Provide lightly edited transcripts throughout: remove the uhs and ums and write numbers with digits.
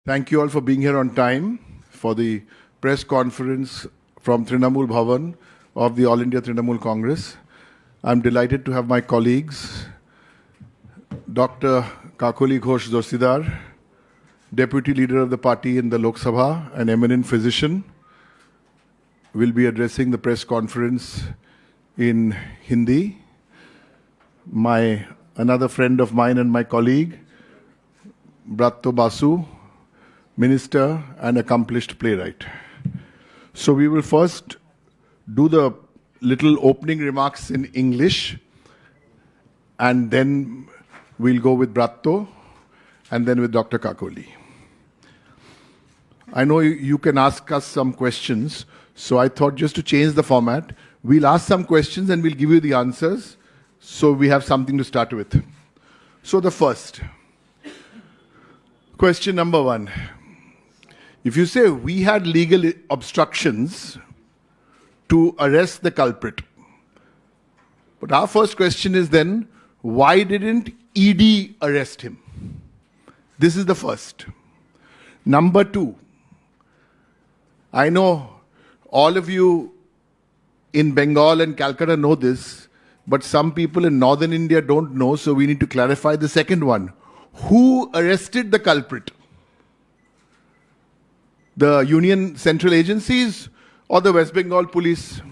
Thank you all for being here on time for the press conference from Trinamool Bhavan of the All India Trinamool Congress. I'm delighted to have my colleagues, Dr. Kakoli Ghosh Dorsidar, Deputy Leader of the party in the Lok Sabha, an eminent physician, will be addressing the press conference in Hindi. Another friend of mine and my colleague, Bratto Basu, minister and accomplished playwright. So we will first do the little opening remarks in English, and then we'll go with Bratto, and then with Dr. Kakoli. I know you can ask us some questions, so I thought just to change the format, we'll ask some questions and we'll give you the answers, so we have something to start with. So the first, question number one. If you say we had legal obstructions to arrest the culprit, but our first question is then, why didn't ED arrest him? This is the first. Number two, I know all of you in Bengal and Calcutta know this, but some people in northern India don't know, so we need to clarify the second one. Who arrested the culprit? The Union Central Agencies or the West Bengal Police?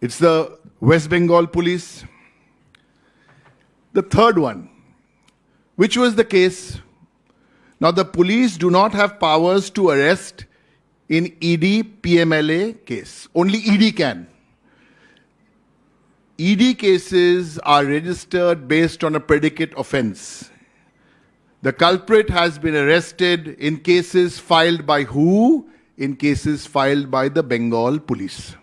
It's the West Bengal Police. The third one, which was the case? Now the police do not have powers to arrest in ED PMLA case. Only ED can. ED cases are registered based on a predicate offense. The culprit has been arrested in cases filed by who? In cases filed by the Bengal Police.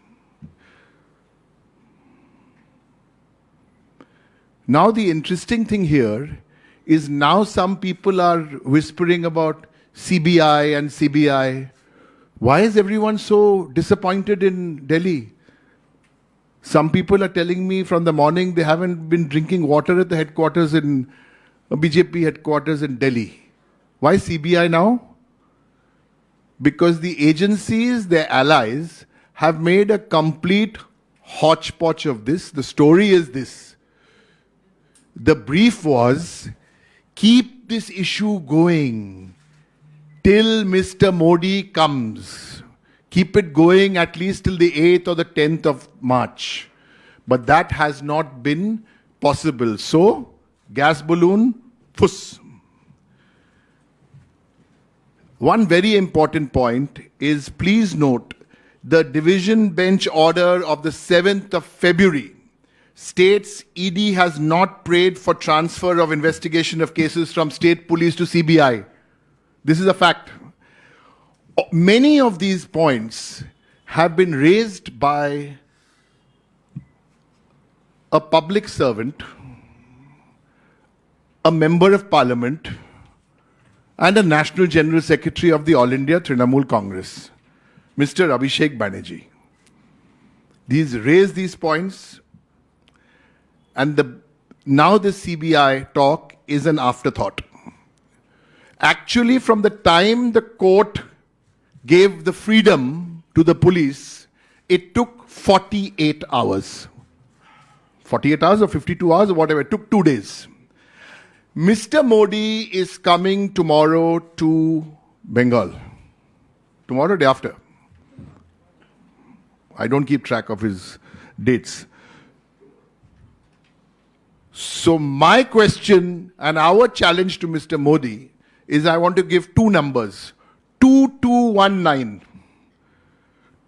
Now the interesting thing here is now some people are whispering about CBI and CBI. Why is everyone so disappointed in Delhi? Some people are telling me from the morning they haven't been drinking water at the headquarters in BJP headquarters in Delhi. Why CBI now? Because the agencies, their allies, have made a complete hodgepodge of this. The story is this. The brief was, keep this issue going till Mr. Modi comes. Keep it going at least till the 8th or the 10th of March. But that has not been possible. So, gas balloon, fuss. One very important point is, please note, the division bench order of the 7th of February states ED has not prayed for transfer of investigation of cases from state police to CBI. This is a fact. Many of these points have been raised by a public servant, a member of parliament, and a national general secretary of the All India Trinamool Congress, Mr. Abhishek Banerjee. Raised these points, and now the CBI talk is an afterthought. Actually, from the time the court gave the freedom to the police, it took 48 hours. 48 hours or 52 hours or whatever, it took 2 days. Mr. Modi is coming tomorrow to Bengal. Tomorrow, day after. I don't keep track of his dates. So my question and our challenge to Mr. Modi is, I want to give two numbers. 2219,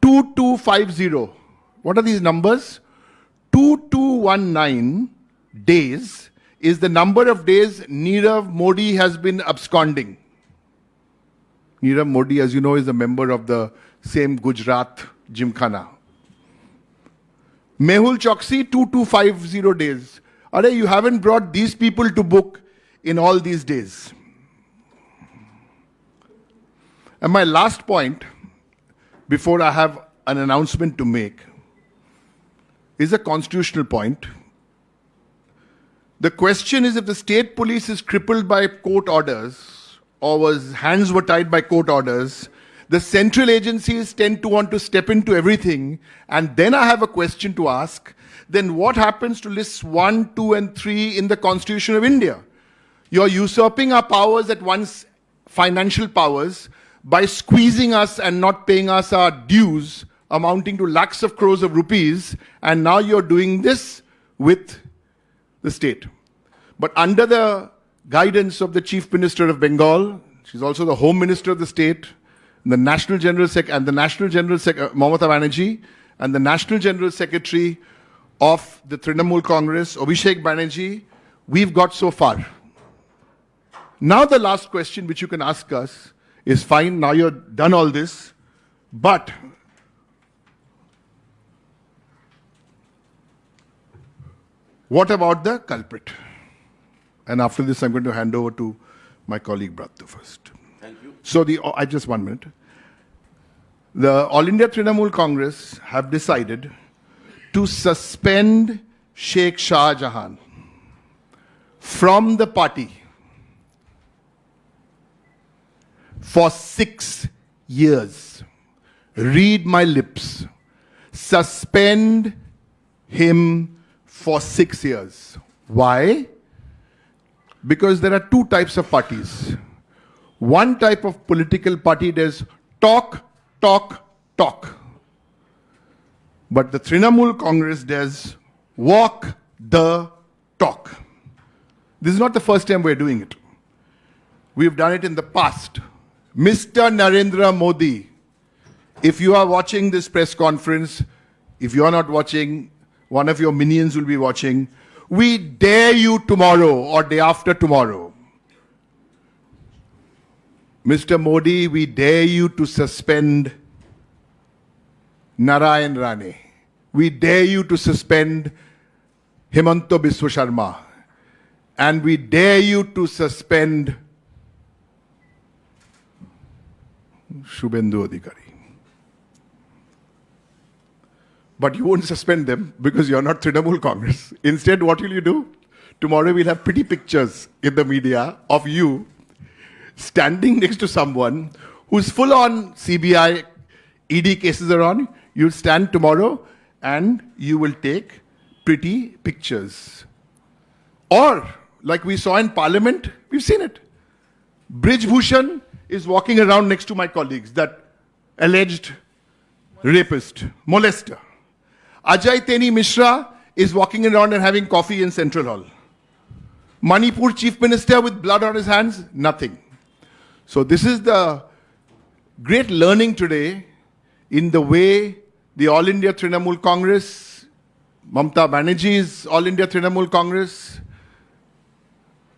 2250. What are these numbers? 2219 days is the number of days Nirav Modi has been absconding. Nirav Modi, as you know, is a member of the same Gujarat Gymkhana. Mehul Choksi, 2250 days. Are you haven't brought these people to book in all these days. And my last point, before I have an announcement to make, is a constitutional point. The question is, if the state police is crippled by court orders or was hands were tied by court orders, the central agencies tend to want to step into everything. And then I have a question to ask. Then what happens to lists 1, 2, and 3 in the Constitution of India? You're usurping our powers at once, financial powers, by squeezing us and not paying us our dues, amounting to lakhs of crores of rupees, and now you're doing this with the state. But under the guidance of the Chief Minister of Bengal, she's also the Home Minister of the state, the National General Mamata Banerjee, and the National General Secretary of the Trinamool Congress, Abhishek Banerjee, we've got so far. Now the last question which you can ask us is, fine, now you've done all this, but what about the culprit? And after this, I'm going to hand over to my colleague Brattu first. Thank you. So just 1 minute. The All India Trinamool Congress have decided to suspend Sheikh Shah Jahan from the party for 6 years. Read my lips. Suspend him for 6 years. Why? Because there are 2 types of parties. One type of political party does talk, talk, talk. But the Trinamool Congress does walk the talk. This is not the first time we're doing it. We've done it in the past. Mr. Narendra Modi, if you are watching this press conference, if you are not watching, one of your minions will be watching. We dare you tomorrow or day after tomorrow. Mr. Modi, we dare you to suspend Narayan Rane. We dare you to suspend Himanta Biswa Sharma. And we dare you to suspend Shubhendu Adhikari. But you won't suspend them because you're not Trinamool Congress. Instead, what will you do? Tomorrow we'll have pretty pictures in the media of you standing next to someone who's full on CBI, ED cases are on. You'll stand tomorrow and you will take pretty pictures. Or, like we saw in Parliament, we've seen it. Brij Bhushan is walking around next to my colleagues, that alleged rapist, molester. Ajay Teni Mishra is walking around and having coffee in Central Hall. Manipur Chief Minister with blood on his hands, nothing. So this is the great learning today in the way the All India Trinamool Congress, Mamata Banerjee's All India Trinamool Congress,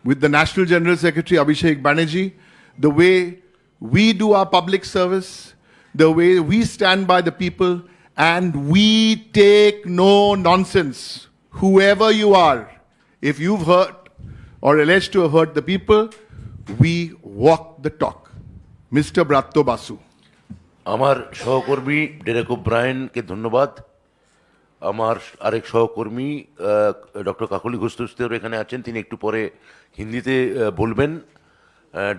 with the National General Secretary Abhishek Banerjee, the way we do our public service, the way we stand by the people, and we take no nonsense. Whoever you are, if you've hurt or alleged to have hurt the people, we walk the talk. Mr. Bratto Basu. আমার সহকর্মী Derek ওব্রায়েনকে ধন্যবাদ। আমার আরেক সহকর্মী doctor কাকলি ঘোষতেও এখানে আছেন, তিনি একটু পরে হিন্দিতে বলবেন।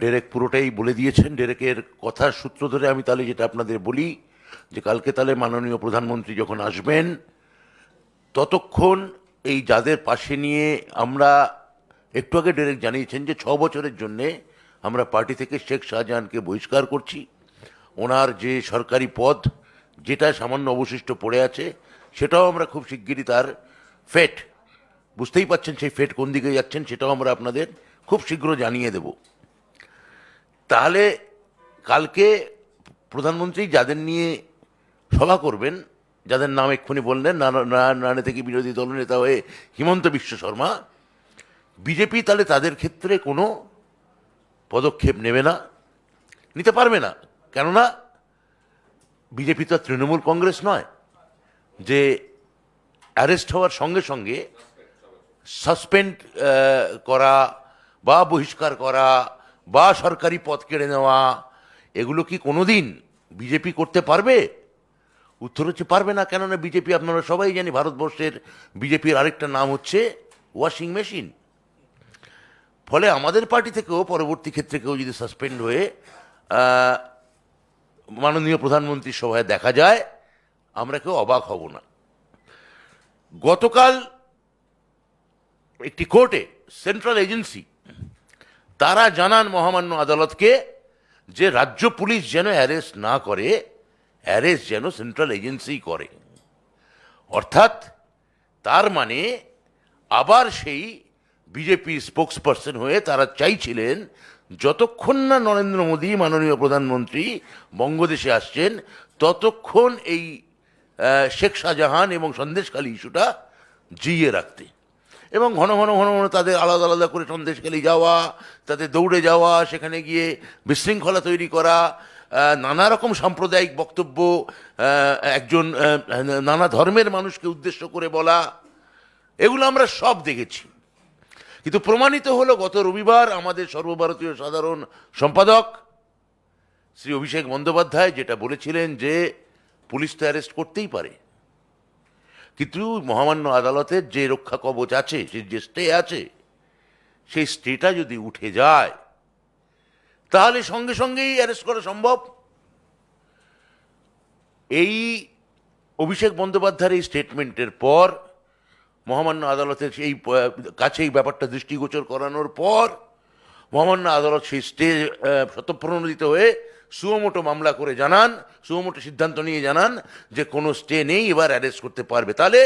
ডেরেক পুরোটাই বলে দিয়েছেন। ডেরেকের কথার সূত্র ধরে আমি তাহলে যেটা আপনাদের বলি, যে কালকে তাহলে মাননীয় প্রধানমন্ত্রী যখন আসবেন, ততক্ষণ এই যাদের পাশে নিয়ে আমরা একটু আগে ডেরেক জানিয়েছেন যে 6 বছরের জন্যে আমরা পার্টি থেকে শেখ শাহজাহানকে বহিষ্কার করছি। ওনার যে সরকারি পদ যেটা সামান্য অবশিষ্ট পড়ে আছে, সেটাও আমরা খুব শিগগিরই তার ফেট, বুঝতেই পাচ্ছেন সেই ফেট কোন দিকে যাচ্ছেন, সেটাও আমরা আপনাদের খুব শীঘ্র জানিয়ে দেব। তাহলে কালকে প্রধানমন্ত্রী যাদের নিয়ে সভা করবেন, যাদের নাম এক্ষুনি বললেন, নারায়ণ রানে থেকে বিরোধী দলনেতা হয়ে হিমন্ত বিশ্ব শর্মা, বিজেপি তাহলে তাদের ক্ষেত্রে কোনো পদক্ষেপ নেবে না, নিতে পারবে না। কেননা বিজেপি তো তৃণমূল কংগ্রেস নয় যে অ্যারেস্ট হওয়ার সঙ্গে সঙ্গে সাসপেন্ড করা বা বহিষ্কার করা বা সরকারি পদ কেড়ে নেওয়া, এগুলো কি কোনোদিন বিজেপি করতে পারবে? উত্তর হচ্ছে পারবে না। কেননা বিজেপি, আপনারা সবাই জানি, ভারতবর্ষের বিজেপির আরেকটা নাম হচ্ছে ওয়াশিং মেশিন। ফলে আমাদের পার্টি থেকেও পরবর্তী ক্ষেত্রে কেউ যদি সাসপেন্ড হয়ে আহ, মাননীয় প্রধানমন্ত্রীর সভায় দেখা যায়, আমরা কেউ অবাক হব না। গতকাল একটি কোর্টে সেন্ট্রাল এজেন্সি তারা জানান মহামান্য আদালতকে যে রাজ্য পুলিশ যেন অ্যারেস্ট না করে, অ্যারেস্ট যেন সেন্ট্রাল এজেন্সি করে। অর্থাৎ তার মানে আবার সেই বিজেপি স্পোক্সপারসন হয়ে তারা চাইছিলেন যতক্ষণ না নরেন্দ্র মোদী মাননীয় প্রধানমন্ত্রী বঙ্গদেশে আসছেন, ততক্ষণ এই শেখ শাহজাহান এবং সন্দেশখালী ইস্যুটা জিইয়ে রাখতে, এবং ঘন ঘন ঘন ঘন তাদের আলাদা আলাদা করে সন্দেশখালী যাওয়া, তাদের দৌড়ে যাওয়া, সেখানে গিয়ে বিশৃঙ্খলা তৈরি করা, নানা রকম সাম্প্রদায়িক বক্তব্য একজন নানা ধর্মের মানুষকে উদ্দেশ্য করে বলা, এগুলো আমরা সব দেখেছি। কিন্তু প্রমাণিত হলো গত রবিবার আমাদের সর্বভারতীয় সাধারণ সম্পাদক শ্রী অভিষেক বন্দ্যোপাধ্যায় যেটা বলেছিলেন যে পুলিশ তো অ্যারেস্ট করতেই পারে, কিন্তু মহামান্য আদালতের যে রক্ষা কবচ আছে, যে স্টে আছে, সেই স্টেটা যদি উঠে যায় তাহলে সঙ্গে সঙ্গেই অ্যারেস্ট করা সম্ভব। এই অভিষেক বন্দ্যোপাধ্যায়ের এই স্টেটমেন্টের পর মহামান্য আদালতের এই কাছে এই ব্যাপারটা দৃষ্টিগোচর করানোর পর মহামান্য আদালত সেই স্টে স্বতঃপ্রণোদিত হয়ে সুমোটো মামলা করে জানান, সুমোটো সিদ্ধান্ত নিয়ে জানান যে কোনো স্টে নেই, এবার অ্যারেস্ট করতে পারবে। তাহলে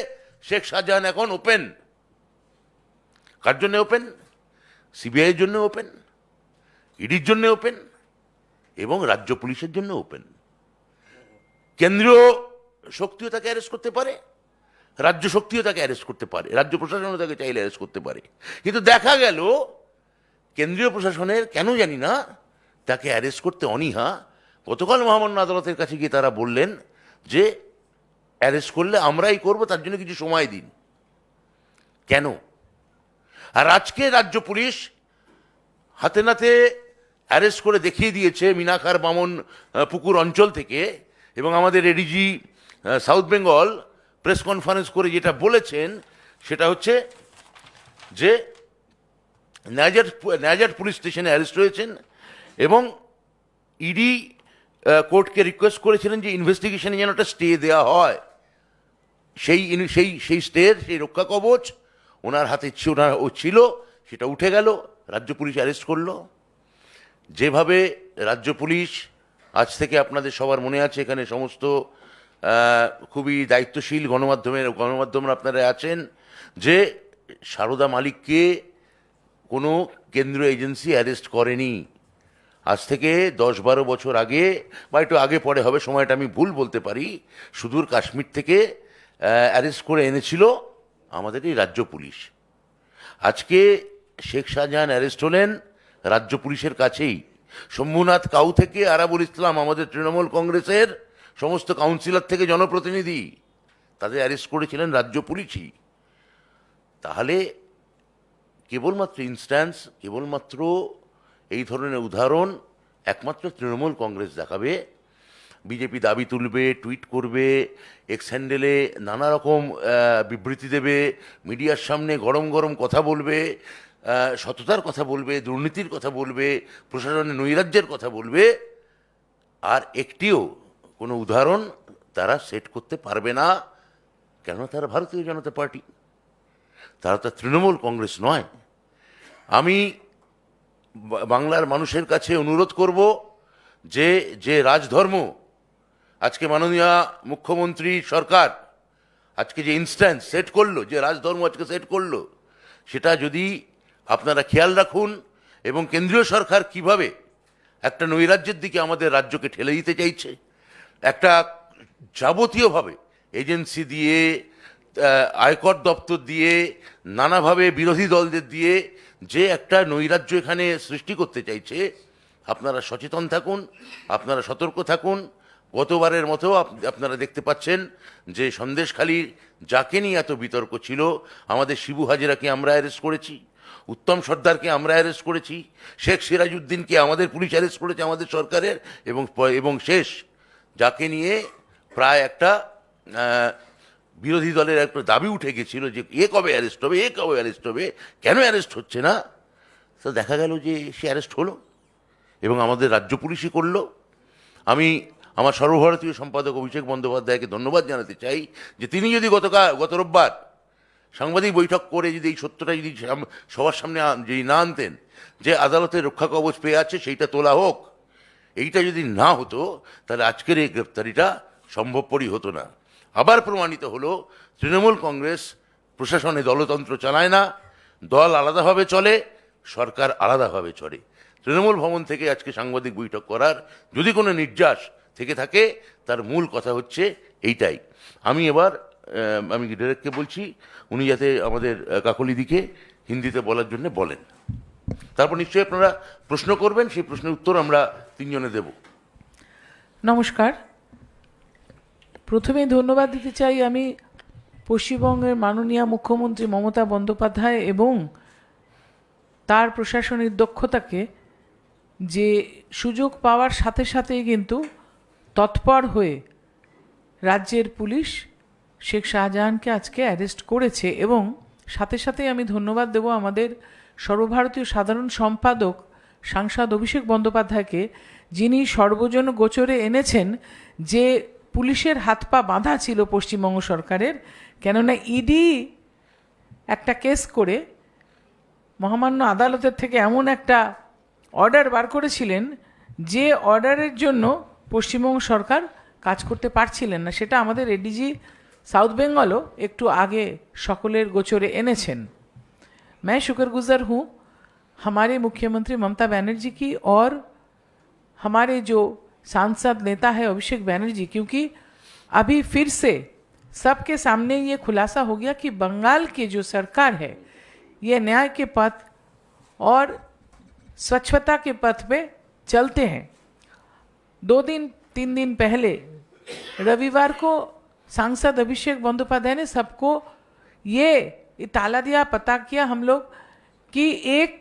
শেখ শাহজাহান এখন ওপেন। কার জন্য ওপেন? সিবিআইয়ের জন্য ওপেন, ইডির জন্য ওপেন, এবং রাজ্য পুলিশের জন্য ওপেন। কেন্দ্রীয় শক্তিও তাকে অ্যারেস্ট করতে পারে, রাজ্য শক্তিও তাকে অ্যারেস্ট করতে পারে, রাজ্য প্রশাসনও তাকে চাইলে অ্যারেস্ট করতে পারে। কিন্তু দেখা গেল কেন্দ্রীয় প্রশাসনের কেন জানি না তাকে অ্যারেস্ট করতে অনীহা। গতকাল মহামান্য আদালতের কাছে গিয়ে তারা বললেন যে অ্যারেস্ট করলে আমরাই করব, তার জন্য কিছু সময় দিন। কেন? আর আজকে রাজ্য পুলিশ হাতে নাতে অ্যারেস্ট করে দেখিয়ে দিয়েছে মিনাখার বামন পুকুর অঞ্চল থেকে, এবং আমাদের ADG south Bengal press conference করে যেটা বলেছেন সেটা হচ্ছে যে নাজার পুলিশ স্টেশনে অ্যারেস্ট হয়েছেন, এবং ইডি কোর্টকে রিকোয়েস্ট করেছিলেন যে ইনভেস্টিগেশনে যেন একটা স্টে দেওয়া হয়। সেই স্টের সেই রক্ষা কবচ ওনার হাতে ছিল, সেটা উঠে গেল, রাজ্য পুলিশ অ্যারেস্ট করলো। যেভাবে রাজ্য পুলিশ আজ থেকে আপনাদের সবার মনে আছে, এখানে সমস্ত খুবই দায়িত্বশীল গণমাধ্যমরা আপনারা আছেন, যে সারদা মালিককে কোনো কেন্দ্রীয় এজেন্সি অ্যারেস্ট করেনি। আজ থেকে 10-12 বছর আগে বা একটু আগে পরে হবে, সময়টা আমি ভুল বলতে পারি, সুদূর কাশ্মীর থেকে অ্যারেস্ট করে এনেছিল আমাদের এই রাজ্য পুলিশ। আজকে শেখ শাহজাহান অ্যারেস্ট হলেন রাজ্য পুলিশের কাছেই। শম্ভুনাথ কাউ থেকে আরাবুল ইসলাম, আমাদের তৃণমূল কংগ্রেসের সমস্ত কাউন্সিলর থেকে জনপ্রতিনিধি, তাদের অ্যারেস্ট করেছিলেন রাজ্য পুলিশই। তাহলে কেবলমাত্র ইনস্ট্যান্স, কেবলমাত্র এই ধরনের উদাহরণ একমাত্র তৃণমূল কংগ্রেস দেখাবে। বিজেপি দাবি তুলবে, টুইট করবে, এক্স হ্যান্ডেলে নানা রকম বিবৃতি দেবে, মিডিয়ার সামনে গরম গরম কথা বলবে, সততার কথা বলবে, দুর্নীতির কথা বলবে, প্রশাসনের নৈরাজ্যের কথা বলবে, আর একটিও কোনো উদাহরণ তারা সেট করতে পারবে না। কেন? তারা ভারতীয় জনতা পার্টি, তারা তো তৃণমূল কংগ্রেস নয়। আমি বাংলার মানুষের কাছে অনুরোধ করব যে যে রাজধর্ম আজকে মাননীয় মুখ্যমন্ত্রী সরকার আজকে যে ইনস্ট্যান্স সেট করলো, যে রাজধর্ম আজকে সেট করলো, সেটা যদি আপনারা খেয়াল রাখুন, এবং কেন্দ্রীয় সরকার কিভাবে একটা নৈরাজ্যের দিকে আমাদের রাজ্যকে ঠেলে দিতে চাইছে, একটা যাবতীয়ভাবে এজেন্সি দিয়ে, আয়কর দপ্তর দিয়ে, নানাভাবে বিরোধী দলদের দিয়ে যে একটা নৈরাজ্য এখানে সৃষ্টি করতে চাইছে, আপনারা সচেতন থাকুন, আপনারা সতর্ক থাকুন। গতবারের মতো আপনারা দেখতে পাচ্ছেন যে সন্দেশখালীর যাকে নিয়ে এত বিতর্ক ছিল, আমাদের শিবু হাজেরাকে আমরা অ্যারেস্ট করেছি, উত্তম সর্দারকে আমরা অ্যারেস্ট করেছি, শেখ সিরাজউদ্দিনকে আমাদের পুলিশ অ্যারেস্ট করেছে, আমাদের সরকারের, এবং শেষ যাকে নিয়ে প্রায় একটা বিরোধী দলের একটা দাবি উঠে গেছিল যে এ কবে অ্যারেস্ট হবে, এ কবে অ্যারেস্ট হবে, কেন অ্যারেস্ট হচ্ছে না, তো দেখা গেল যে সে অ্যারেস্ট হলো এবং আমাদের রাজ্য পুলিশই করলো। আমি আমার সর্বভারতীয় সম্পাদক অভিষেক বন্দ্যোপাধ্যায়কে ধন্যবাদ জানাতে চাই যে তিনি যদি গত রোববার সাংবাদিক বৈঠক করে যদি এই সত্যটা যদি সবার সামনে যদি না আনতেন যে আদালতের রক্ষা কবচ পেয়ে আছে সেইটা তোলা হোক, এইটা যদি না হতো তাহলে আজকের এই গ্রেপ্তারিটা সম্ভবপরই হতো না। আবার প্রমাণিত হলো তৃণমূল কংগ্রেস প্রশাসনে দলতন্ত্র চালায় না, দল আলাদাভাবে চলে, সরকার আলাদাভাবে চলে। তৃণমূল ভবন থেকে আজকে সাংবাদিক বৈঠক করার যদি কোনো নির্যাস থেকে থাকে তার মূল কথা হচ্ছে এইটাই। আমি এবার আমি ডিরেক্টকে বলছি উনি যাতে আমাদের কাকলিদিকে হিন্দিতে বলার জন্য বলেন, তারপর নিশ্চয়ই আপনারা প্রশ্ন করবেন, সেই প্রশ্নের উত্তর আমরা তিনজনে দেব। নমস্কার। প্রথমে ধন্যবাদ দিতে চাই আমি পশ্চিমবঙ্গের মাননীয় মুখ্যমন্ত্রী মমতা বন্দ্যোপাধ্যায় এবং তার প্রশাসনিক দক্ষতাকে, যে সুযোগ পাওয়ার সাথে সাথেই কিন্তু তৎপর হয়ে রাজ্যের পুলিশ শেখ শাহজাহানকে আজকে অ্যারেস্ট করেছে। এবং সাথে সাথেই আমি ধন্যবাদ দেব আমাদের সর্বভারতীয় সাধারণ সম্পাদক সাংসদ অভিষেক বন্দ্যোপাধ্যায়কে, যিনি সর্বজন গোচরে এনেছেন যে পুলিশের হাত পা বাঁধা ছিল পশ্চিমবঙ্গ সরকারের। কেননা ইডি একটা কেস করে মহামান্য আদালতের থেকে এমন একটা অর্ডার বার করেছিলেন যে অর্ডারের জন্য পশ্চিমবঙ্গ সরকার কাজ করতে পারছিলেন না, সেটা আমাদের এডিজি साउथ बंगालो एकटू आगे सकलेर गोचरे এনেছেন। मैं शुक्रगुजार हूँ हमारे मुख्यमंत्री ममता बनर्जी की और हमारे जो सांसद नेता है अभिषेक बनर्जी, क्योंकि अभी फिर से सबके सामने ये खुलासा हो गया कि बंगाल की जो सरकार है ये न्याय के पथ और स्वच्छता के पथ पे चलते हैं। 2-3 दिन पहले रविवार को सांसद अभिषेक बंदोपाध्याय ने सबको ये ताला दिया, पता किया हम लोग कि एक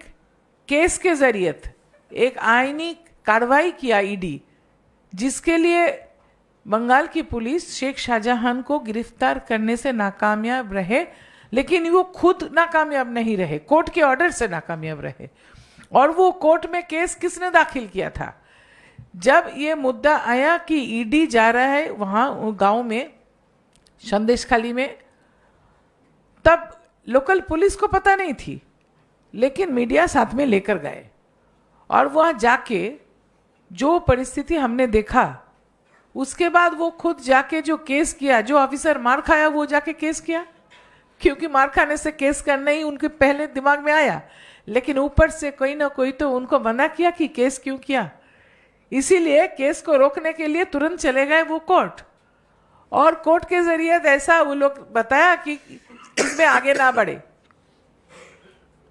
केस के जरिए एक आईनी कार्रवाई किया ईडी, जिसके लिए बंगाल की पुलिस शेख शाहजहां को गिरफ्तार करने से नाकामयाब रहे, लेकिन वो खुद नाकामयाब नहीं रहे, कोर्ट के ऑर्डर से नाकामयाब रहे। और वो कोर्ट में केस किसने दाखिल किया था? जब ये मुद्दा आया कि ईडी जा रहा है वहाँ गांव में संदेशखाली में, तब लोकल पुलिस को पता नहीं थी, लेकिन मीडिया साथ में लेकर गए और वहाँ जाके जो परिस्थिति हमने देखा, उसके बाद वो खुद जाके जो केस किया, जो ऑफिसर मार खाया वो जाके केस किया, क्योंकि मार खाने से केस करना ही उनके पहले दिमाग में आया, लेकिन ऊपर से कोई ना कोई तो उनको मना किया कि केस क्यों किया। इसीलिए केस को रोकने के लिए तुरंत चले गए वो कोर्ट, और कोर्ट के जरिए ऐसा वो लोग बताया कि इसमें आगे ना बढ़े।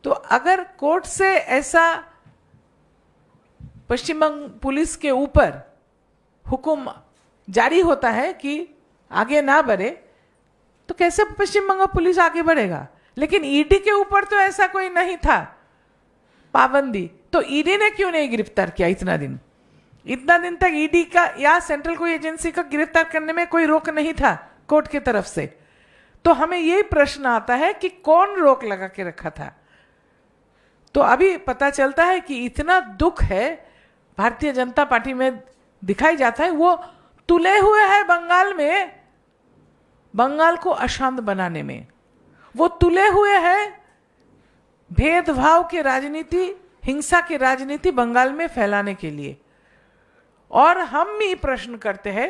तो अगर कोर्ट से ऐसा पश्चिम बंग पुलिस के ऊपर हुक्म जारी होता है कि आगे ना बढ़े, तो कैसे पश्चिम बंग पुलिस आगे बढ़ेगा? लेकिन ईडी के ऊपर तो ऐसा कोई नहीं था पाबंदी, तो ईडी ने क्यों नहीं गिरफ्तार किया इतना दिन तक ईडी का या सेंट्रल कोई एजेंसी का गिरफ्तार करने में कोई रोक नहीं था कोर्ट की तरफ से। तो हमें यही प्रश्न आता है कि कौन रोक लगा के रखा था? तो अभी पता चलता है कि इतना दुख है भारतीय जनता पार्टी में दिखाई जाता है, वो तुले हुए है बंगाल में, बंगाल को अशांत बनाने में वो तुले हुए हैं, भेदभाव की राजनीति, हिंसा की राजनीति बंगाल में फैलाने के लिए। और हम भी प्रश्न करते हैं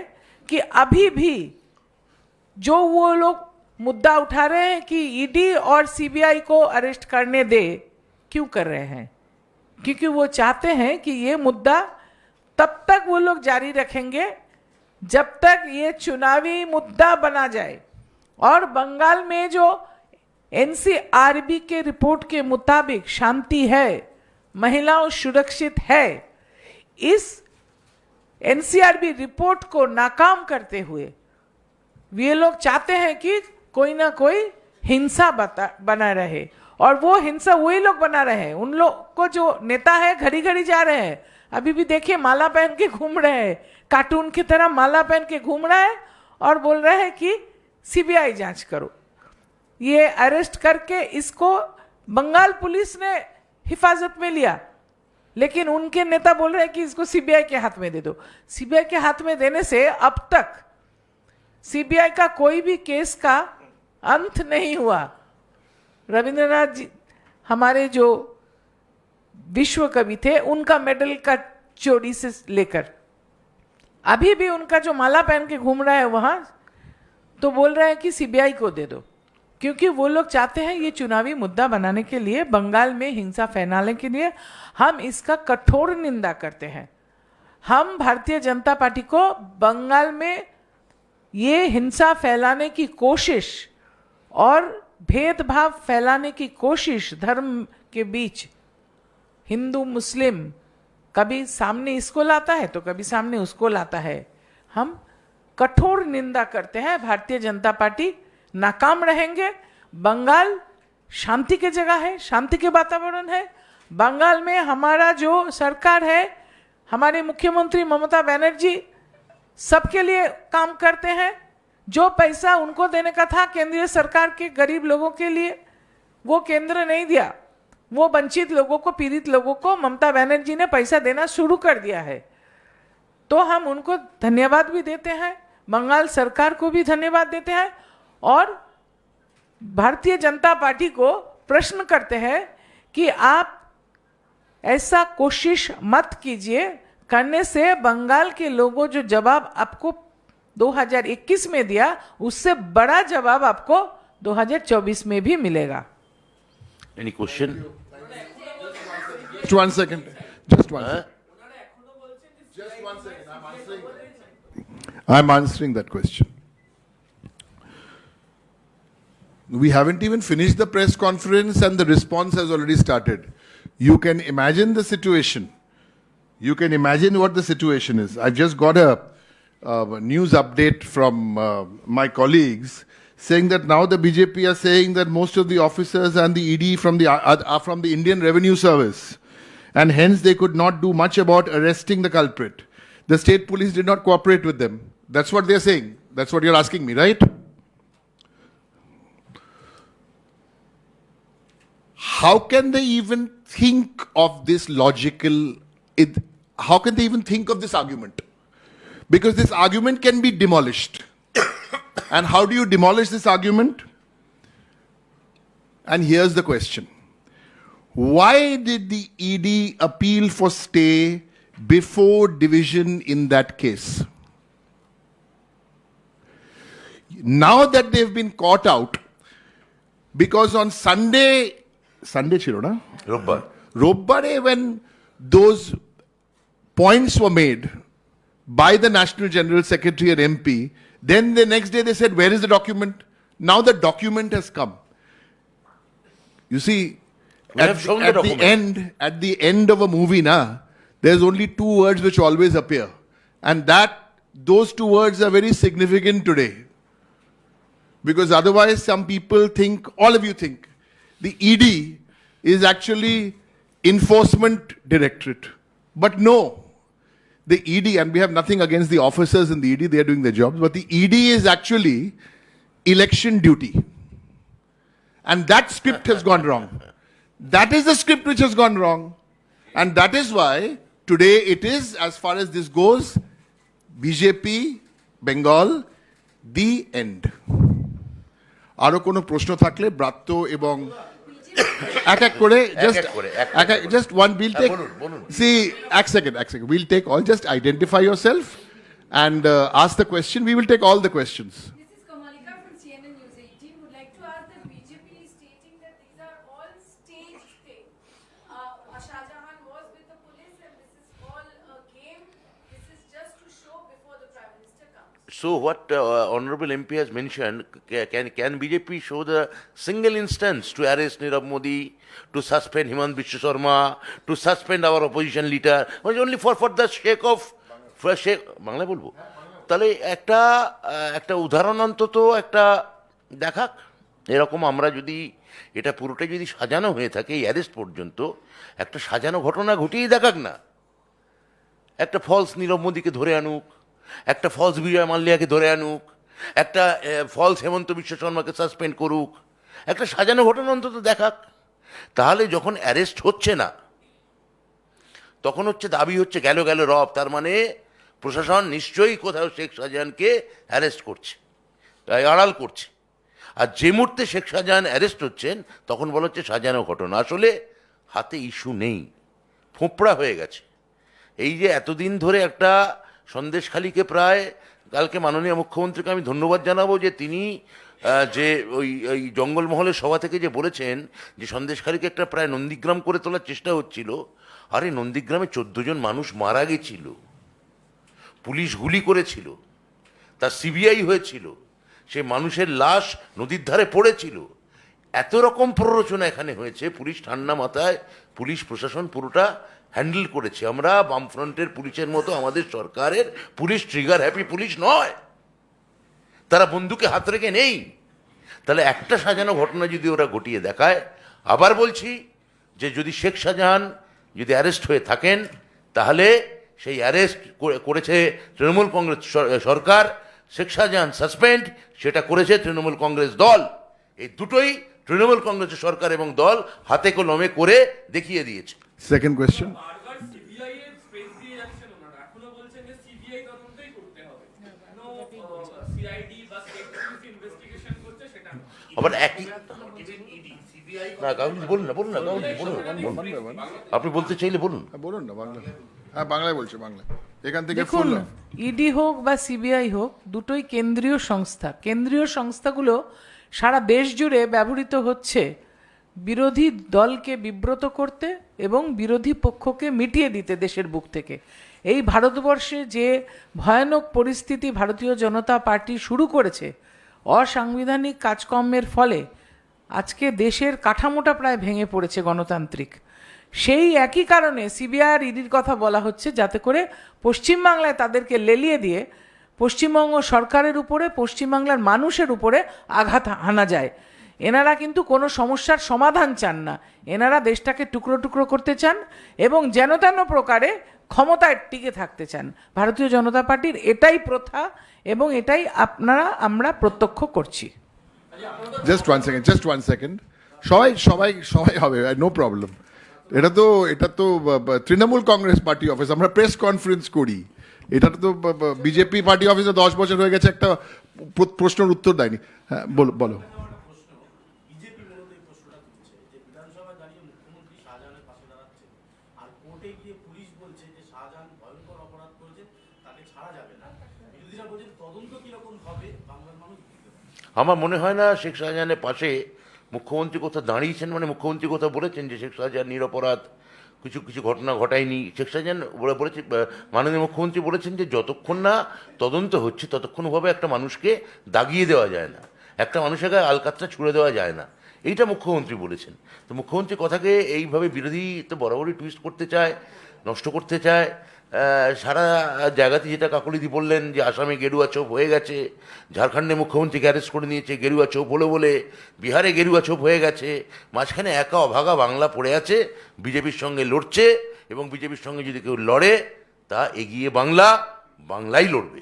कि अभी भी जो वो लोग मुद्दा उठा रहे हैं कि ईडी और सीबीआई को अरेस्ट करने दे, क्यों कर रहे हैं? क्योंकि वो चाहते हैं कि ये मुद्दा तब तक वो लोग जारी रखेंगे जब तक ये चुनावी मुद्दा बना जाए। और बंगाल में जो एनसीआरबी के रिपोर्ट के मुताबिक शांति है, महिलाओं सुरक्षित है, इस एनसीआरबी रिपोर्ट को नाकाम करते हुए वे लोग चाहते हैं कि कोई ना कोई हिंसा बना रहे, और वो हिंसा वही लोग बना रहे हैं। उन लोग को जो नेता है घड़ी घड़ी जा रहे हैं, अभी भी देखिए माला पहन के घूम रहे हैं, कार्टून की तरह माला पहन के घूम रहा है और बोल रहे हैं कि सीबीआई जांच करो। ये अरेस्ट करके इसको बंगाल पुलिस ने हिफाजत में लिया, लेकिन उनके नेता बोल रहे हैं कि इसको सीबीआई के हाथ में दे दो। सीबीआई के हाथ में देने से अब तक सीबीआई का कोई भी केस का अंत नहीं हुआ। रविंद्रनाथ जी हमारे जो विश्व कवि थे, उनका मेडल का चोरी से लेकर अभी भी उनका जो माला पहन के घूम रहा है वहां, तो बोल रहे हैं कि सीबीआई को दे दो, क्योंकि वो लोग चाहते हैं ये चुनावी मुद्दा बनाने के लिए, बंगाल में हिंसा फैलाने के लिए। हम इसका कठोर निंदा करते हैं। हम भारतीय जनता पार्टी को बंगाल में ये हिंसा फैलाने की कोशिश और भेदभाव फैलाने की कोशिश, धर्म के बीच हिंदू मुस्लिम, कभी सामने इसको लाता है तो कभी सामने उसको लाता है, हम कठोर निंदा करते हैं। भारतीय जनता पार्टी नाकाम रहेंगे। बंगाल शांति की जगह है, शांति के वातावरण है। बंगाल में हमारा जो सरकार है, हमारे मुख्यमंत्री ममता बनर्जी सबके लिए काम करते हैं। जो पैसा उनको देने का था केंद्रीय सरकार के गरीब लोगों के लिए, वो केंद्र नहीं दिया। वो वंचित लोगों को, पीड़ित लोगों को ममता बनर्जी ने पैसा देना शुरू कर दिया है। तो हम उनको धन्यवाद भी देते हैं, बंगाल सरकार को भी धन्यवाद देते हैं, और भारतीय जनता पार्टी को प्रश्न करते हैं कि आप ऐसा कोशिश मत कीजिए। करने से बंगाल के लोगों जो जवाब आपको 2021 में दिया, उससे बड़ा जवाब आपको 2024 में भी मिलेगा। Any question? Just 1 second. Just 1 second. Just 1 second. I'm answering that question. We haven't even finished the press conference and the response has already started. You can imagine the situation. You can imagine what the situation is. I've just got a news update from my colleagues saying that now the BJP are saying that most of the officers and the ED are from the Indian Revenue Service, and hence they could not do much about arresting the culprit. The state police did not cooperate with them. That's what they're saying. That's what you're asking me, right? How can they even think of this logical, how can they even think of this argument? Because this argument can be demolished. And how do you demolish this argument? And here's the question. Why did the ED appeal for stay before division in that case? Now that they've been caught out, because on Sunday chilo na? Robbare, when those points were made by the National General Secretary and MP, then the next day they said, where is the document? Now the document has come. You see, at the end of a movie, there's only two words which always appear. And those two words are very significant today. Because otherwise some people think, all of you think, the ED is actually Enforcement Directorate. But no. The ED, and we have nothing against the officers in the ED, they are doing their jobs, but the ED is actually election duty. And that script has gone wrong. That is the script which has gone wrong. And that is why today it is, as far as this goes, BJP, Bengal, the end. Aro kono proshno thakle, Bratto ebong just one, we'll take, see, a second, we'll take all, just identify yourself and ask the question. We will take all the questions. This is Kamalika from CNN News 18. Would like to ask that BJP is stating that these are all staged things. Shah Jahan was with the police and this is all a game. This is just to show before the Prime Minister comes. So what Honorable MP has mentioned, can BJP show the single instance to arrest Nirav Modi, to suspend Himant Biswa Sharma, to suspend our opposition leader, only for the sake of, Bangla বলবো, তাহলে একটা উদাহরণ অন্তত একটা দেখাক। এরকম আমরা যদি এটা পুরোটাই যদি সাজানো হয়ে থাকে, এই অ্যারেস্ট পর্যন্ত একটা সাজানো ঘটনা ঘটিয়ে দেখাক না। একটা ফলস নীরব মোদীকে ধরে আনুক, একটা ফলস বিজয় মাল্যাকে ধরে আনুক, একটা ফলস হেমন্ত বিশ্ব শর্মাকে সাসপেন্ড করুক, একটা সাজানো ঘটনা অন্তত দেখাক। তাহলে যখন অ্যারেস্ট হচ্ছে না তখন হচ্ছে দাবি হচ্ছে গেল গেল রব, তার মানে প্রশাসন নিশ্চয়ই কোথাও শেখ শাহজাহানকে অ্যারেস্ট করছে, তাই আড়াল করছে। আর যে মুহূর্তে শেখ শাহজাহান অ্যারেস্ট হচ্ছেন তখন বলা হচ্ছে শাহজাহানের ঘটনা। আসলে হাতে ইস্যু নেই, ফোঁপড়া হয়ে গেছে। এই যে এতদিন ধরে একটা সন্দেশখালিকে প্রায়, কালকে মাননীয় মুখ্যমন্ত্রীকে আমি ধন্যবাদ জানাবো যে তিনি যে ওই জঙ্গলমহলের সভা থেকে যে বলেছেন যে সন্দেশখালিকে একটা প্রায় নন্দীগ্রাম করে তোলার চেষ্টা হচ্ছিল। আরে নন্দীগ্রামে 14 জন মানুষ মারা গেছিল, পুলিশ গুলি করেছিল, তার সিবিআই হয়েছিল, সে মানুষের লাশ নদীর ধারে পড়েছিল। এত রকম প্ররোচনা এখানে হয়েছে, পুলিশ ঠান্ডা মাথায়, পুলিশ প্রশাসন পুরোটা হ্যান্ডেল করেছে। আমরা বামফ্রন্টের পুলিশের মতো আমাদের সরকারের পুলিশ ট্রিগার হ্যাপি পুলিশ নয়, তারা বন্দুকে হাত রেখে নেই। তাহলে একটা সাজানো ঘটনা যদি ওরা ঘটিয়ে দেখায়, আবার বলছি যে যদি শেখ শাহজাহান যদি অ্যারেস্ট হয়ে থাকেন তাহলে সেই অ্যারেস্ট করেছে তৃণমূল কংগ্রেস সরকার, শেখ শাহজাহান সাসপেন্ড সেটা করেছে তৃণমূল কংগ্রেস দল। এই দুটোই তৃণমূল কংগ্রেসের সরকার এবং দল হাতে কলমে করে দেখিয়ে দিয়েছে। Second question. বারবার সিবিআই এর স্পেস দিয়ে যাচ্ছেন ওনারা, এখনো বলছেন যে সিবিআই তদন্তই করতে হবে, সিআইডি বা স্টেট পুলিশ ইনভেস্টিগেশন করছে সেটা না। আবার একই না, কাগজ বলুন না, বলুন না, কাগজ বলুন, আপনি বলতে চাইলে বলুন। বলুন না বাংলা। হ্যাঁ বাংলায় বলছে, বাংলা এখান থেকে দেখুন, ফুল। ইডি হোক বা সিবিআই হোক, দুটোই কেন্দ্রীয় সংস্থা। কেন্দ্রীয় সংস্থাগুলো সারা দেশ জুড়ে ব্যবহৃত হচ্ছে বিরোধী দলকে বিব্রত করতে এবং বিরোধী পক্ষকে মিটিয়ে দিতে দেশের বুক থেকে। এই ভারতবর্ষে যে ভয়ানক পরিস্থিতি ভারতীয় জনতা পার্টি শুরু করেছে অসাংবিধানিক কাজকর্মের ফলে, আজকে দেশের কাঠামোটা প্রায় ভেঙে পড়েছে গণতান্ত্রিক। সেই একই কারণে সিবিআই আর ইডির কথা বলা হচ্ছে, যাতে করে পশ্চিমবাংলায় তাদেরকে লেলিয়ে দিয়ে পশ্চিমবঙ্গ সরকারের উপরে, পশ্চিমবাংলার মানুষের উপরে আঘাত হানা যায়। এনারা কিন্তু কোনো সমস্যার সমাধান চান না, এনারা দেশটাকে টুকরো টুকরো করতে চান এবং যেন তেন প্রকারে ক্ষমতায় টিকে থাকতে চান। ভারতীয় জনতা পার্টির এটাই প্রথা এবং এটাই আমরা প্রত্যক্ষ করছি। Just one second. সবাই সবাই সবাই হবে, নো প্রবলেম। এটা তো তৃণমূল কংগ্রেস পার্টি অফিস, আমরা প্রেস কনফারেন্স করি। এটা তো বিজেপি পার্টি অফিসে 10 বছর হয়ে গেছে, একটা প্রশ্নের উত্তর দেয়নি। হ্যাঁ বলো বলো। বিজেপি মূলত এই প্রশ্নটা তুলছে যে বিধানসভায় দাঁড়িয়ে মুখ্যমন্ত্রী শাহজাহানের পাশে দাঁড়াচ্ছেন, আর কোর্টে গিয়ে পুলিশ বলছে যে শাহজাহান ভয়ঙ্কর অপরাধ করেছে, তাকে ছাড়া যাবে না। বিরোধীরা বলছেন তদন্ত কিরকম হবে বাংলার মানুষ বুঝতে পারে। আমার মনে হয় না শেখ শাহজাহানের পাশে মুখ্যমন্ত্রী কোথাও দাঁড়িয়েছেন, মানে মুখ্যমন্ত্রী কোথাও বলেছেন যে শেখ শাহজাহান নিরপরাধ, কিছু কিছু ঘটনা ঘটায়নি। শেখ শাহজাহান বলেছে, মাননীয় মুখ্যমন্ত্রী বলেছেন যে যতক্ষণ না তদন্ত হচ্ছে ততক্ষণভাবে একটা মানুষকে দাগিয়ে দেওয়া যায় না, একটা মানুষের গায়ে আলকাতরা ছুড়ে দেওয়া যায় না, এইটা মুখ্যমন্ত্রী বলেছেন। তো মুখ্যমন্ত্রী কথাকে এইভাবে বিরোধী তো বরাবরই টুইস্ট করতে চায়, নষ্ট করতে চায় সারা জায়গাতে। যেটা কাকলিদি বললেন যে আসামে গেরুয়া চোপ হয়ে গেছে, ঝাড়খণ্ডে মুখ্যমন্ত্রীকে অ্যারেস্ট করে নিয়েছে গেরুয়া চোপ হলো বলে, বিহারে গেরুয়া চোপ হয়ে গেছে, মাঝখানে একা অভাগা বাংলা পড়ে আছে, বিজেপির সঙ্গে লড়ছে এবং বিজেপির সঙ্গে যদি কেউ লড়ে তা এগিয়ে বাংলাই লড়বে।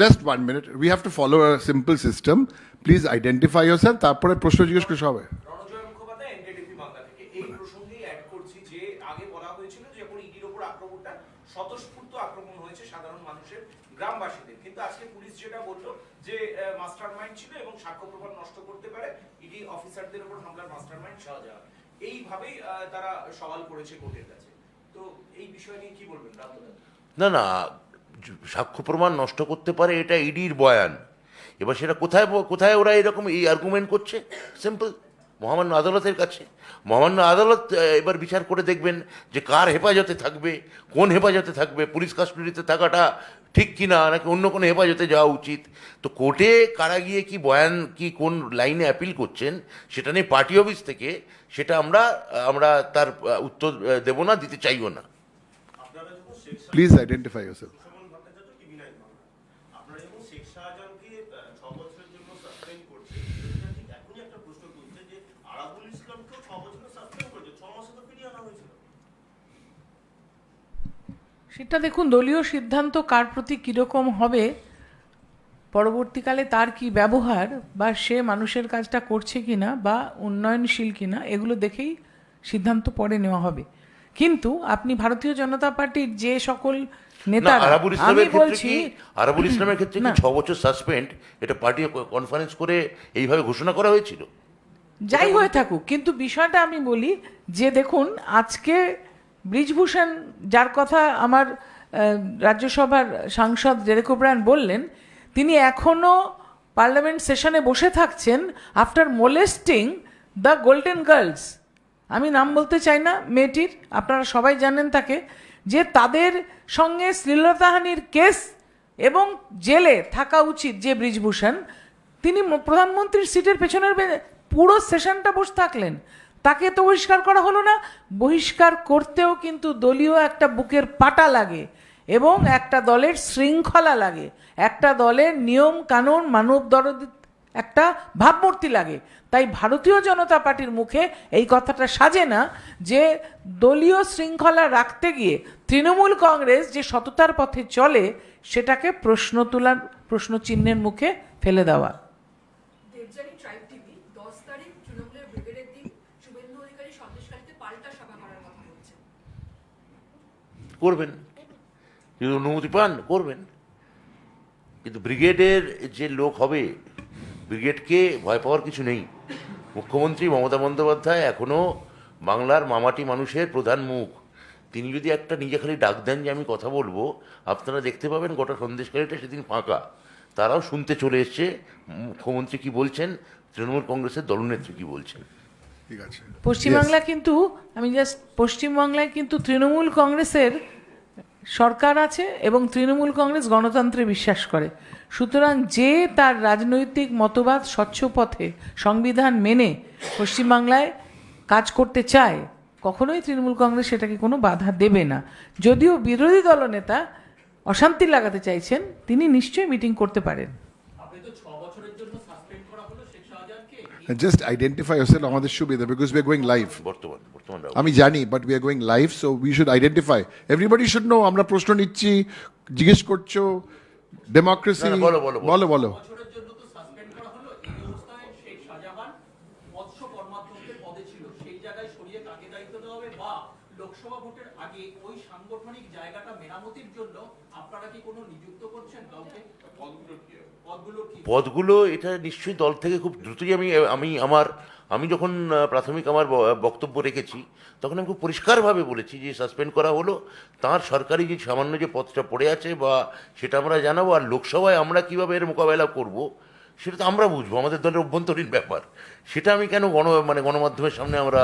Just one minute. We have to follow a simple system. Please identify yourself. তারপরে প্রশ্ন জিজ্ঞেস করতে হবে। রণজয় মুখোপাধ্যায়, এনকেটিভি বাংলা থেকে। এই প্রসঙ্গেই অ্যাড করছি যে আগে বলা হয়েছিল যে যখন ইডির ওপর আক্রমণটা স্বতঃস্ফূর্ত আক্রমণ হয়েছে সাধারণ মানুষের, গ্রামবাসীদের, কিন্তু আজকে পুলিশ যেটা বললো যে মাস্টারমাইন্ড ছিল এবং সাক্ষ্য প্রমাণ নষ্ট করতে পারে ইডি অফিসারদের উপর হামলার মাস্টারমাইন্ড শাহজাহান। এইভাবেই তারা সওয়াল করেছে কোর্টের কাছে। তো এই বিষয় নিয়ে কি বলবেন রামদা? না না, সাক্ষ্য প্রমাণ নষ্ট করতে পারে এটা ইডির বয়ান। এবার সেটা কোথায় কোথায় ওরা এরকম এই আর্গুমেন্ট করছে? সিম্পল, মহামান্য আদালতের কাছে। মহামান্য আদালত এবার বিচার করে দেখবেন যে কার হেফাজতে থাকবে, কোন হেফাজতে থাকবে, পুলিশ কাস্টডিতে থাকাটা ঠিক কিনা নাকি অন্য কোনো হেফাজতে যাওয়া উচিত। তো কোর্টে কারা গিয়ে কি বয়ান, কি কোন লাইনে অ্যাপিল করছেন সেটা নিয়ে পার্টি অফিস থেকে সেটা আমরা তার উত্তর দেব না, দিতে চাইও না। Please identify yourself. আপনারা যখন শেখ শাহজাহানকে 6 বছরের জন্য সাসপেন্ড করছে, ঠিক এখনই একটা প্রশ্ন তুলছে যে আরাবুল ইসলামকেও 6 বছরের সাসপেন্ড করেছে, 6 মাসে তো ফিরিয়ে আনা হয়েছিল। সেটা দেখুন, দলীয় সিদ্ধান্ত কার প্রতি কীরকম হবে পরবর্তীকালে তার কি ব্যবহার বা সে মানুষের কাজটা করছে কিনা বা উন্নয়নশীল কিনা এগুলো দেখেই সিদ্ধান্ত পরে নেওয়া হবে। কিন্তু আপনি ভারতীয় জনতা পার্টির যে সকল না, নেতা, আরাবুল আমি ইসলামের ক্ষেত্রে বলছি, কি আরাবুল ইসলামের ক্ষেত্রে কি না। 6 বছর সাসপেন্ড এটা পার্টি কনফারেন্স করে এইভাবে ঘোষণা করা হয়েছিল? যাই হয়ে থাকুক, কিন্তু বিষয়টা আমি বলি যে দেখুন, আজকে ব্রিজভূষণ যার কথা আমার রাজ্যসভার সাংসদ ডেরেক ওব্রায়ান বললেন, তিনি এখনো পার্লামেন্ট সেশনে বসে থাকছেন আফটার মোলেস্টিং দ্য গোল্ডেন গার্লস। আমি নাম বলতে চাই না মেয়েটির, আপনারা সবাই জানেন তাকে, যে তাদের সঙ্গে শ্লীলতাহানির কেস এবং জেলে থাকা উচিত যে ব্রিজভূষণ, তিনি প্রধানমন্ত্রীর সিটের পেছনের পুরো সেশনটা বসে থাকলেন। তাকে তো বহিষ্কার করা হলো না। বহিষ্কার করতেও কিন্তু দলীয় একটা বুকের পাটা লাগে এবং একটা দলের শৃঙ্খলা লাগে, একটা দলের নিয়ম কানুন মানব দরদি একটা ভাবমূর্তি লাগে। তাই ভারতীয় জনতা পার্টির মুখে এই কথাটা সাজে না যে দলীয় শৃঙ্খলা রাখতে গিয়ে তৃণমূল কংগ্রেস যে সততার পথে চলে সেটাকে প্রশ্নচিহ্নের মুখে ফেলে দেওয়া। দেবযানী ট্রাইব টিভি 10 তারিখ তৃণমূলের ব্রিগেডের দিন শুভেন্দু অধিকারী সন্দেশখালীতে পাল্টা সভা করার কথা বলছেন। করবেন, যদি অনুমতি পান করবেন, কিন্তু ব্রিগেডের যে লোক হবে, ব্রিগেডকে ভয় পাওয়ার কিছু নেই। মুখ্যমন্ত্রী মমতা বন্দ্যোপাধ্যায় এখনও বাংলার মামাটি মানুষের প্রধান মুখ। তিনি যদি একটা নিজে খালি ডাক দেন যে আমি কথা বলবো, আপনারা দেখতে পাবেন গোটা সন্দেশখালীটা সেদিন ফাঁকা। তারাও শুনতে চলে এসছে মুখ্যমন্ত্রী কি বলছেন, তৃণমূল কংগ্রেসের দলনেত্রী কি বলছেন। ঠিক আছে। পশ্চিমবাংলা কিন্তু পশ্চিমবাংলায় কিন্তু তৃণমূল কংগ্রেসের সরকার আছে এবং তৃণমূল কংগ্রেস গণতন্ত্রে বিশ্বাস করে। সুতরাং যে তার রাজনৈতিক মতবাদ স্বচ্ছ পথে সংবিধান মেনে পশ্চিমবাংলায় কাজ করতে চায়, কখনোই তৃণমূল কংগ্রেস সেটাকে কোনো বাধা দেবে না। যদিও বিরোধী দলনেতা অশান্তি লাগাতে চাইছেন, তিনি নিশ্চয়ই মিটিং করতে পারেন। আপনি তো 6 বছরের জন্য সাসপেন্ড করা হলো শেখ শাহজাহানকে। Just identify yourself আমাদের সুবিধা, because we are going live. বর্তমান আমি জানি, but we are going live, so we should identify, everybody should know. আমরা প্রশ্ন নিচ্ছি, জিজ্ঞেস করছো, ডেমোক্রেসি। না, বলো, বলো, বলো। বলো। বছরের জন্য তো সাসপেন্ড করা হলো। এই অবস্থায় শেখ শাহজাহান মৎস্য কর্মাধ্যক্ষের পদে ছিল, সেই জায়গায় সরিয়ে তাকে দায়িত্ব দেওয়া হবে, বা লোকসভা ভোটের আগে ওই সাংগঠনিক জায়গাটা মেরামতির জন্য আপনারা কি কোনো নিযুক্ত করছেন কাউকে? পদগুলো কি? পদগুলো এটা নিশ্চয়ই দল থেকে খুব দ্রুতই আমি যখন প্রাথমিক আমার বক্তব্য রেখেছি, তখন আমি খুব পরিষ্কারভাবে বলেছি যে সাসপেন্ড করা হলো, তার সরকারি যে সামান্য যে পদটা পড়ে আছে বা সেটা আমরা জানাবো। আর লোকসভায় আমরা কীভাবে এর মোকাবেলা করব সেটা তো আমরা বুঝবো, আমাদের দলের অভ্যন্তরীণ ব্যাপার। সেটা আমি কেন গণমাধ্যমের সামনে আমরা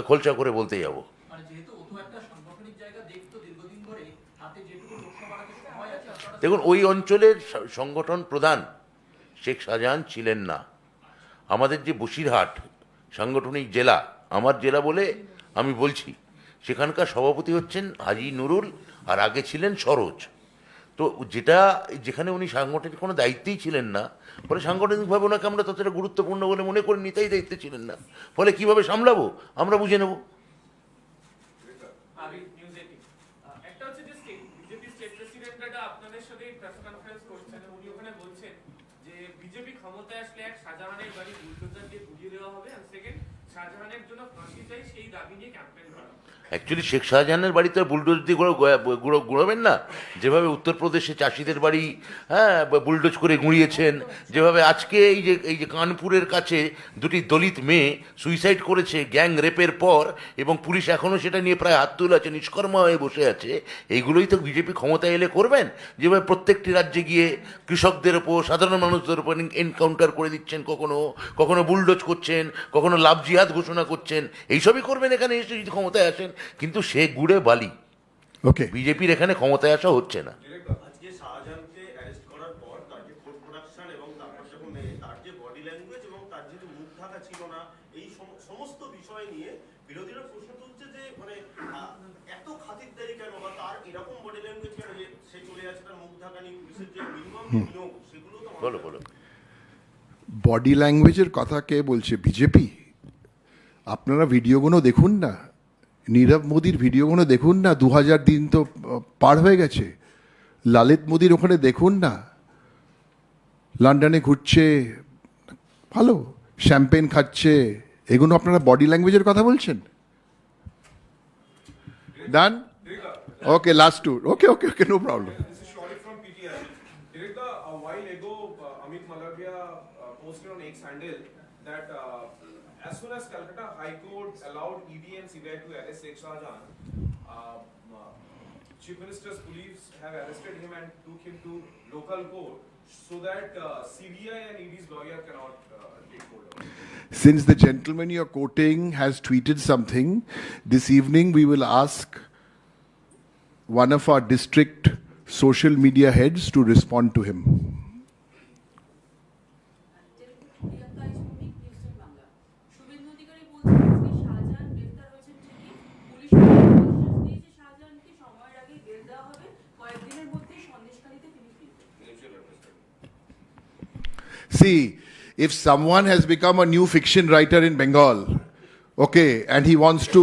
খোলসা করে বলতে যাব। মানে যেহেতু ও তো একটা সাংগঠনিক জায়গা দেখতো দীর্ঘদিন ধরে, হাতে যেটুকু লোকসভার আগে সময় আছে, আপনারা দেখুন, ওই অঞ্চলের সংগঠন প্রধান শেখ শাহজাহান ছিলেন না। আমাদের যে বসিরহাট সাংগঠনিক জেলা, আমার জেলা বলে আমি বলছি, সেখানকার সভাপতি হচ্ছেন হাজি নুরুল, আর আগে ছিলেন সরোজ। তো যেখানে উনি সাংগঠনিক কোনো দায়িত্বেই ছিলেন না, ফলে সাংগঠনিকভাবে ওনাকে আমরা ততটা গুরুত্বপূর্ণ বলে মনে করিনি, তাই দায়িত্বে ছিলেন না। ফলে কিভাবে সামলাবো আমরা বুঝে নেব। আমি নিউজ 18 একটা হচ্ছে যে বিজেপি স্টেট প্রেসিডেন্ট এটা আপনাদের সাথে প্রেস কনফারেন্স করছেন, উনি ওখানে বলছেন যে বিজেপি ক্ষমতায় আসলে এক শাহজাহানের বাড়ি বুলডোজার দিয়ে গুড়িয়ে দেওয়া হবে, আর সেকেন্ড শাহজাহানের জন্য ফাঁসি চাই, সেই দাবি নিয়ে ক্যাম্পেইন করা। অ্যাকচুয়ালি শেখ শাহজাহানের বাড়িতে বুলডোজ দিয়ে গুঁড়োবেন না, যেভাবে উত্তরপ্রদেশে চাষিদের বাড়ি বুলডোজ করে গুঁড়িয়েছেন, যেভাবে আজকে এই যে কানপুরের কাছে দুটি দলিত মেয়ে সুইসাইড করেছে গ্যাং রেপের পর, এবং পুলিশ এখনও সেটা নিয়ে প্রায় হাত তুলে আছে, নিষ্কর্মা হয়ে বসে আছে। এইগুলোই তো বিজেপি ক্ষমতায় এলে করবেন, যেভাবে প্রত্যেকটি রাজ্যে গিয়ে কৃষকদের ওপর, সাধারণ মানুষদের ওপর এনকাউন্টার করে দিচ্ছেন, কখনো বুলডোজ করছেন, কখনো লাভ জিহাদ ঘোষণা করছেন। এইসবই করবেন এখানে এসে যদি ক্ষমতায় আসেন, কিন্তু সে গুড়ে বালি। ওকে, বিজেপির এখানে ক্ষমতায় আসা হচ্ছে না। আজকে শাহজাহানকে অ্যারেস্ট করার পর তার যে কোর্ট প্রোডাকশন এবং তারপর যখন তার যে বডি ল্যাঙ্গুয়েজ এবং তার যে মুখ ঢাকা ছিল না, এই সমস্ত বিষয় নিয়ে বিরোধীরা প্রশ্ন তুলছে যে মানে এত খাতিরদারি কেন, বা তার এরকম বডি ল্যাঙ্গুয়েজ কেন, যে সে চলে যাচ্ছে, তার মুখ ঢাকা নিয়ে পুলিশের যে মিনিমাম নিয়োগ সেগুলো তো বলো। বডি ল্যাঙ্গুয়েজের কথা কে বলছে? বিজেপি। আপনারা ভিডিওগুলো দেখুন না, নীরব মোদির ভিডিওগুলো দেখুন না, 2000 দিন তো পার হয়ে গেছে। ললিত মোদির ওখানে দেখুন না, লন্ডনে ঘুরছে, ভালো, শ্যাম্পেন খাচ্ছে, এগুলো আপনারা বডি ল্যাঙ্গুয়েজের কথা বলছেন? Done? Okay, last two. Okay, no problem. This is Shaurik from PTI. Direkta, a while ago, Amit Malaviya posted on X handle that as soon as Calcutta High Court allowed ED and CBI to arrest Sheikh Shahjahan, Chief Minister's police have arrested him and took him to local court so that CBI and ED's lawyer cannot take hold of him. Since the gentleman you're quoting has tweeted something, this evening we will ask one of our district social media heads to respond to him. Priyanka Islamic news Bangla. Suvendu Adhikari বলছেন যে শাহজাহান গ্রেফতার হয়েছেন ঠিকই, police আশ্বাস দিয়েছে শাহজাহানকে সময়ের আগেই বেল দেওয়া হবে, কয়েকদিনের মধ্যেই সন্দেশখালীতে তিনি ফিরবেন। See, if someone has become a new fiction writer in Bengal, okay, and he wants to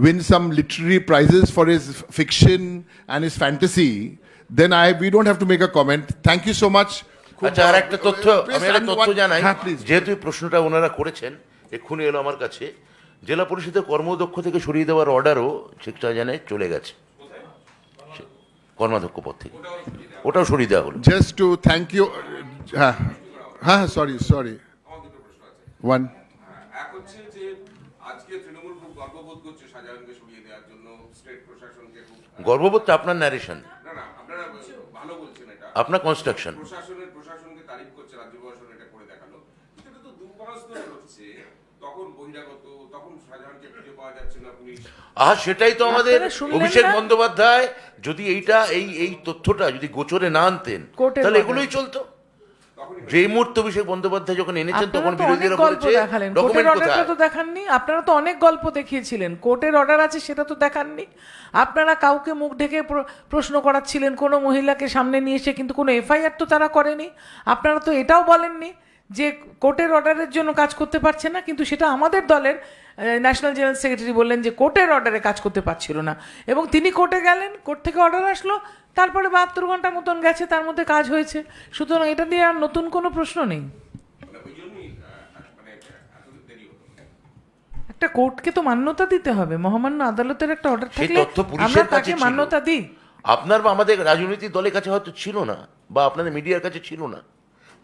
win some literary prizes for his fiction and his fantasy, then we don't have to make a comment. Thank you so much. আচ্ছা, আর একটা তথ্য, আমি একটা তথ্য জানাই, হ্যাঁ, please. যেহেতু এই প্রশ্নটা ওনারা করেছেন, এক্ষুনি এলো আমার কাছে, জেলা পরিষদের কর্মদক্ষ থেকে সরিয়ে দেওয়ার অর্ডারও শেখ শাহজাহানের চলে গেছে, কর্মাধ্যক্ষ পদ থেকে, ওটাও সরিয়ে দেওয়া হলো। Just to thank you. Sorry. আমার দুটো প্রশ্ন আছে। One. এক হচ্ছে যে আজকে তৃণমূল খুব গর্ববোধ করছে শাহজাহানকে সরিয়ে দেওয়ার জন্য, স্টেট প্রশাসনকে খুব গর্ববোধটা আপনার ন্যারেশন, না আপনারা ভালো বলছেন এটা, আপনার কনস্ট্রাকশন। প্রশাসনকে তারিফ করছে, রাজ্য প্রশাসন এটা করে দেখালো, কিন্তু এটা তো 2 মাস ধরে হচ্ছে, তখন বহিরাগত, তখন শাহজাহানকে খুঁজে পাওয়া যাচ্ছে না, পুলিশ সেটাই তো আমাদের আপনারা শুনলেন অভিষেক না? বন্দ্যোপাধ্যায় যদি এই তথ্যটা যদি গোচরে না আনতেন, কোর্টের তাহলে মাধ্যমে। এগুলোই চলতো। যেই মুহূর্তে অভিষেক বন্দ্যোপাধ্যায় যখন এনেছেন, তখন আপনারা তো অনেক বিরোধীরা গল্প বলেছে দেখালেন, ডকুমেন্ট কোর্টের কোথায়? অর্ডারটা তো দেখাননি। আপনারা তো অনেক গল্প দেখিয়েছিলেন, কোর্টের অর্ডার আছে সেটা তো দেখাননি। আপনারা কাউকে মুখ ঢেকে প্রশ্ন করাচ্ছিলেন, কোনো মহিলাকে সামনে নিয়ে এসে, কিন্তু কোনো এফআইআর তো তারা করেনি। আপনারা তো এটাও বলেননি যে কোর্টের অর্ডারের জন্য কাজ করতে পারছে না, কিন্তু সেটা আমাদের দলের ন্যাশনাল জেনারেল সেক্রেটারি বললেন যে কোর্টের অর্ডারে কাজ করতে পারছিল না, এবং তিনি কোর্টে গেলেন, কোর্ট থেকে অর্ডার আসলো, তারপরে 72 ঘন্টা মতন গেছে, তার মধ্যে কাজ হয়েছে। সুতরাং এটা নিয়ে আর নতুন কোনো প্রশ্ন নেই। একটা কোর্টকে তো মান্যতা দিতে হবে, মহামান্য আদালতের একটা অর্ডার সেই থাকলে তথ্য আমরা পুলিশের কাছে তাকে ছিল। মান্যতা দিই। আপনার বা আমাদের রাজনৈতিক দলের কাছে হয়তো ছিল না, বা আপনাদের মিডিয়ার কাছে ছিল না।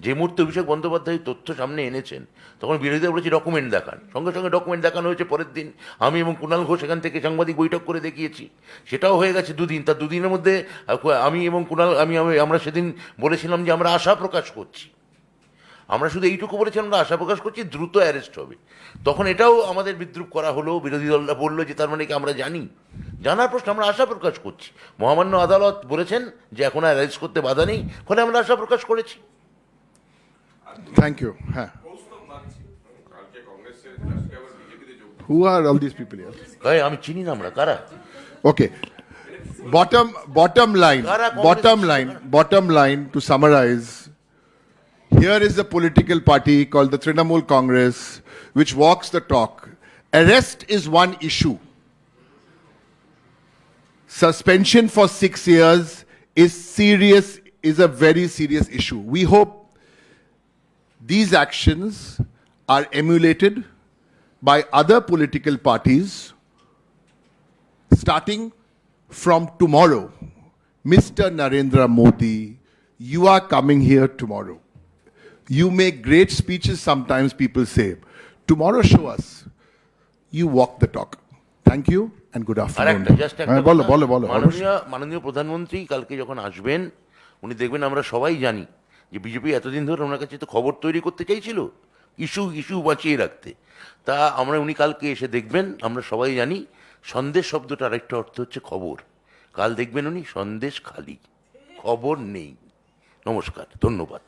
যে মুহূর্তে অভিষেক বন্দ্যোপাধ্যায় তথ্য সামনে এনেছেন, তখন বিরোধীরা বলেছে ডকুমেন্ট দেখান, সঙ্গে সঙ্গে ডকুমেন্ট দেখানো হয়েছে। পরের দিন আমি এবং কুণাল ঘোষ এখান থেকে সাংবাদিক বৈঠক করে দেখিয়েছি, সেটাও হয়ে গেছে 2 দিন। তার 2 দিনের মধ্যে আমি এবং কুণাল আমরা সেদিন বলেছিলাম যে আমরা আশা প্রকাশ করছি, আমরা শুধু এইটুকু বলেছি, আমরা আশা প্রকাশ করছি দ্রুত অ্যারেস্ট হবে। তখন এটাও আমাদের বিদ্রুপ করা হলো, বিরোধী দলরা বললো যে তার মানে কি আমরা জানি, জানার প্রশ্ন, আমরা আশা প্রকাশ করছি। মহামান্য আদালত বলেছেন যে এখন আর অ্যারেস্ট করতে বাধা নেই, ফলে আমরা আশা প্রকাশ করেছি। Thank you. Who are all these people here? ভাই আমি চিনি না, আমরা কারা? Okay. Bottom line, to summarize, here is a political party called the Trinamool Congress, which walks the talk. Arrest is one issue. Suspension for 6 years is a very serious issue. We hope these actions are emulated by other political parties starting from tomorrow. Mr. Narendra Modi, you are coming here tomorrow. You make great speeches, sometimes people say. Tomorrow show us. You walk the talk. Thank you and good afternoon. বলো। মাননীয় প্রধানমন্ত্রী কালকে যখন আসবেন, উনি দেখবেন আমরা সবাই জানি যে বিজেপি এতদিন ধরে ওনার কাছে তো খবর তৈরি করতে চাইছিল, ইস্যু বাঁচিয়ে রাখতে। তা উনি কালকে এসে দেখবেন, আমরা সবাই জানি সন্দেশ শব্দটার আরেকটা অর্থ হচ্ছে খবর। কাল দেখবেন উনি সন্দেশ খালি, খবর নেই। নমস্কার, ধন্যবাদ।